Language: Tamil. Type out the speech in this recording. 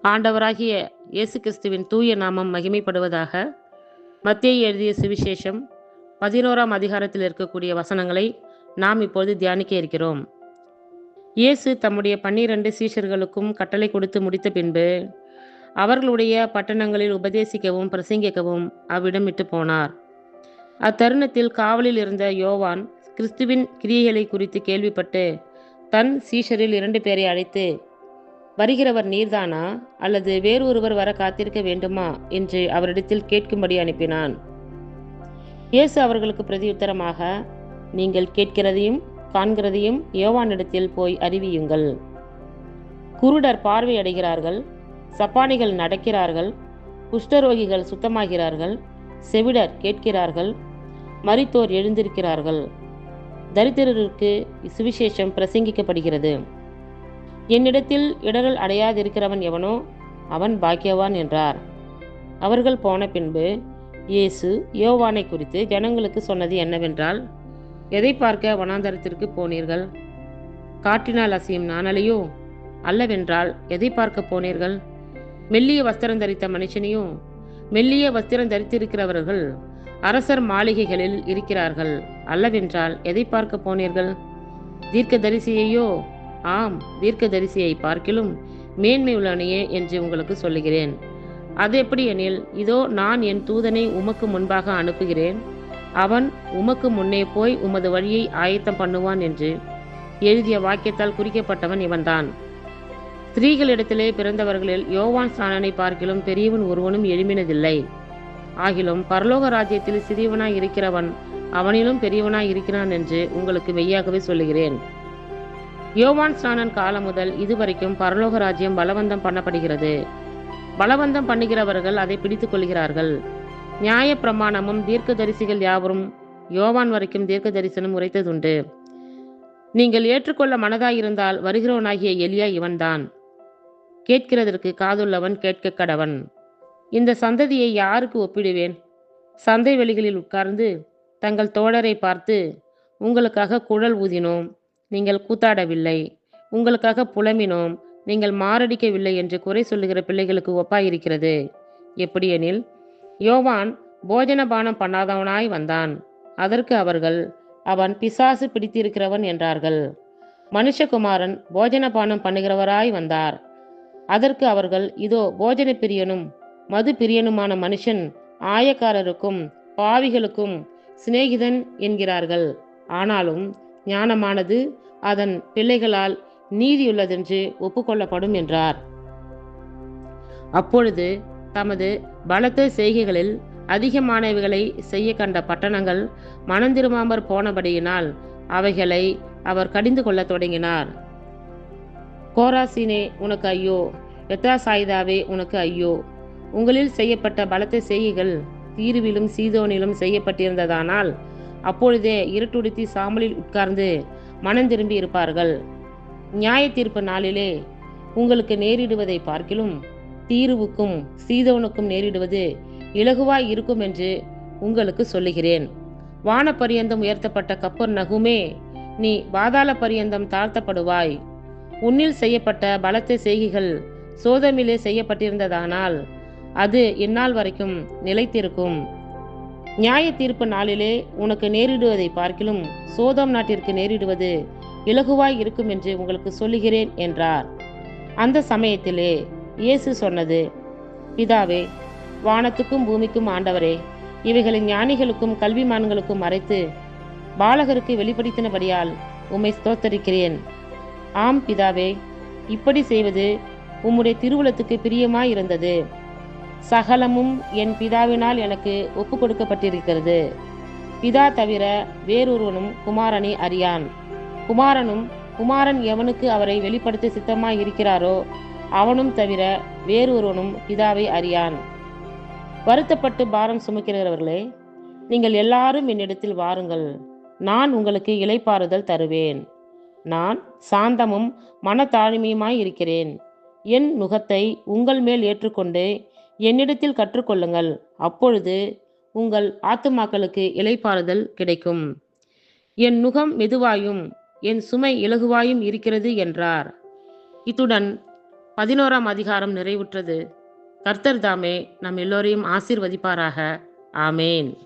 ஆண்டவராகிய இயேசு கிறிஸ்துவின் தூய நாமம் மகிமைப்படுவதாக. மத்தேயு எழுதிய சுவிசேஷம் 11ஆம் அதிகாரத்தில் இருக்கக்கூடிய வசனங்களை நாம் இப்போது தியானிக்க இருக்கிறோம். இயேசு தம்முடைய 12 சீஷர்களுக்கும் கட்டளை கொடுத்து முடித்த பின்பு அவர்களுடைய பட்டணங்களில் உபதேசிக்கவும் பிரசங்கிக்கவும் அவ்விடம் விட்டு போனார். அத்தருணத்தில் காவலில் இருந்த யோவான் கிறிஸ்துவின் கிரியைகளை குறித்து கேள்விப்பட்டு தன் சீஷரில் 2 பேரை அழைத்து, வருகிறவர் நீர்தானா, அல்லது வேறு ஒருவர் வர காத்திருக்க வேண்டுமா என்று அவரிடத்தில் கேட்கும்படி அனுப்பினான். இயேசு அவர்களுக்கு பிரதியுத்தரமாக, நீங்கள் கேட்கிறதையும் காண்கிறதையும் யோவானிடத்தில் போய் அறிவியுங்கள். குருடர் பார்வை அடைகிறார்கள், சப்பானிகள் நடக்கிறார்கள், குஷ்டரோகிகள் சுத்தமாகிறார்கள், செவிடர் கேட்கிறார்கள், மரித்தோர் எழுந்திருக்கிறார்கள், தரித்திரருக்கு சுவிசேஷம் பிரசங்கிக்கப்படுகிறது. என்னிடத்தில் இடரல் அடையாதிருக்கிறவன் எவனோ அவன் பாக்கியவான் என்றார். அவர்கள் போன பின்பு இயேசு யோவானை குறித்து ஜனங்களுக்கு சொன்னது என்னவென்றால், எதை பார்க்க வனாந்தரத்திற்கு போனீர்கள்? காற்றினால் அசையும் நாணலையோ? அல்லவென்றால் எதை பார்க்க போனீர்கள்? மெல்லிய வஸ்திரம் தரித்த மனுஷனையோ? மெல்லிய வஸ்திரம் தரித்திருக்கிறவர்கள் அரசர் மாளிகைகளில் இருக்கிறார்கள். அல்லவென்றால் எதை பார்க்க போனீர்கள்? தீர்க்கதரிசியையோ? ஆம், தீர்க்கதரிசியை பார்க்கிலும் மேன்மை உள்ளவனையே என்று உங்களுக்கு சொல்லுகிறேன். அது எப்படி எனில், இதோ நான் என் தூதனை உமக்கு முன்பாக அனுப்புகிறேன், அவன் உமக்கு முன்னே போய் உமது வழியை ஆயத்தம் பண்ணுவான் என்று எழுதிய வாக்கியத்தால் குறிக்கப்பட்டவன் இவன்தான். ஸ்திரீகளிடத்திலே பிறந்தவர்களில் யோவான் ஸ்நானனை பார்க்கிலும் பெரியவன் ஒருவனும் எழும்பினதில்லை. ஆகிலும் பரலோக ராஜ்யத்தில் சிறியவனாய் இருக்கிறவன் அவனிலும் பெரியவனாய் இருக்கிறான் என்று உங்களுக்கு மெய்யாகவே சொல்லுகிறேன். யோவான் ஸ்நானன் காலம் முதல் இதுவரைக்கும் பரலோக ராஜ்யம் பலவந்தம் பண்ணப்படுகிறது. பலவந்தம் பண்ணுகிறவர்கள் அதை பிடித்துக் கொள்கிறார்கள். நியாய பிரமாணமும் தீர்க்கதரிசிகள் யாவரும் யோவான் வரைக்கும் தீர்க்க தரிசனம் உரைத்ததுண்டு. நீங்கள் ஏற்றுக்கொள்ள மனதாயிருந்தால் வருகிறவனாகிய எலியா இவன்தான். கேட்கிறதற்கு காதுள்ளவன் கேட்க கடவன். இந்த சந்ததியை யாருக்கு ஒப்பிடுவேன்? சந்தை வெளிகளில் உட்கார்ந்து தங்கள் தோழரை பார்த்து, உங்களுக்காக குழல் ஊதினோம், நீங்கள் கூத்தாடவில்லை, உங்களுக்காக புலம்பினோம், நீங்கள் மாரடிக்கவில்லை என்று குறை சொல்லுகிற பிள்ளைகளுக்கு ஒப்பாயிருக்கிறது. எப்படியெனில், யோவான் போஜன பானம் பண்ணாதவனாய் வந்தான். அதற்கு அவர்கள், அவன் பிசாசு பிடித்திருக்கிறவன் என்றார்கள். மனுஷகுமாரன் போஜன பானம் பண்ணுகிறவராய் வந்தார். அதற்கு அவர்கள், இதோ போஜன பிரியனும் மது பிரியனுமான மனுஷன் ஆயக்காரருக்கும் பாவிகளுக்கும் சிநேகிதன் என்கிறார்கள். ஆனாலும் ஞானமானது அதன் பிள்ளைகளால் நீதியுள்ளதென்று ஒப்புக்கொள்ளப்படும் என்றார். அப்பொழுது தமது பலத்த செய்கைகளில் அதிகமானவைகளை செய்ய கண்ட பட்டணங்கள் மனந்திரும்பாமற் போனபடியினால் அவைகளை அவர் கடிந்து கொள்ள தொடங்கினார். கோராசீனே உனக்கு ஐயோ! பெத்தாசாய்தாவே உனக்கு ஐயோ! உங்களில் செய்யப்பட்ட பலத்த செய்கைகள் தீருவிலும் சீதோனிலும் செய்யப்பட்டிருந்ததானால் அப்பொழுதே இருட்டுடுத்தி சாம்பலில் உட்கார்ந்து மனந்திரும்பி இருப்பார்கள். நியாய தீர்ப்பு நாளிலே உங்களுக்கு நேரிடுவதை பார்க்கிலும் தீருவுக்கும் சீதோனுக்கும் நேரிடுவது இலகுவாய் இருக்கும் என்று உங்களுக்கு சொல்லுகிறேன். வான பரியந்தம் உயர்த்தப்பட்ட கப்பர்நகூமே, நீ பாதாள பரியந்தம் தாழ்த்தப்படுவாய். உன்னில் செய்யப்பட்ட பலத்த செய்கைகள் சோதோமிலே செய்யப்பட்டிருந்ததானால் அது இந்நாள் வரைக்கும் நிலைத்திருக்கும். நியாய தீர்ப்பு நாளிலே உனக்கு நேரிடுவதை பார்க்கிலும் சோதோம் நாட்டிற்கு நேரிடுவது இலகுவாய் இருக்கும் என்று உங்களுக்கு சொல்லுகிறேன் என்றார். அந்த சமயத்திலே இயேசு சொன்னது, பிதாவே, வானத்துக்கும் பூமிக்கும் ஆண்டவரே, இவைகளை ஞானிகளுக்கும் கல்விமான்களுக்கும் மறைத்து பாலகருக்கு வெளிப்படுத்தினபடியால் உம்மை ஸ்தோத்தரிக்கிறேன். ஆம் பிதாவே, இப்படி செய்வது உம்முடைய திருவுளத்துக்கு பிரியமாயிருந்தது. சகலமும் என் பிதாவினால் எனக்கு ஒப்பு கொடுக்கப்பட்டிருக்கிறது. பிதா தவிர வேறொருவனும் குமாரனை அறியான். குமாரன் எவனுக்கு அவரை வெளிப்படுத்த சித்தமாய் இருக்கிறாரோ அவனும் தவிர வேறொருவனும் பிதாவை அறியான். வருத்தப்பட்டு பாரம் சுமக்கிறவர்களே, நீங்கள் எல்லாரும் என்னிடத்தில் வாருங்கள், நான் உங்களுக்கு இளைப்பாறுதல் தருவேன். நான் சாந்தமும் மனத்தாழ்மையுமாய் இருக்கிறேன். என் நுகத்தை உங்கள் மேல் ஏற்றுக்கொண்டு என்னிடத்தில் கற்றுக்கொள்ளுங்கள், அப்பொழுது உங்கள் ஆத்துமாக்களுக்கு இளைப்பாறுதல் கிடைக்கும். என் நுகம் மெதுவாயும் என் சுமை இலகுவாயும் இருக்கிறது என்றார். இத்துடன் 11ஆம் அதிகாரம் நிறைவுற்றது. கர்த்தர் தாமே நம் எல்லோரையும் ஆசீர்வதிப்பாராக. ஆமேன்.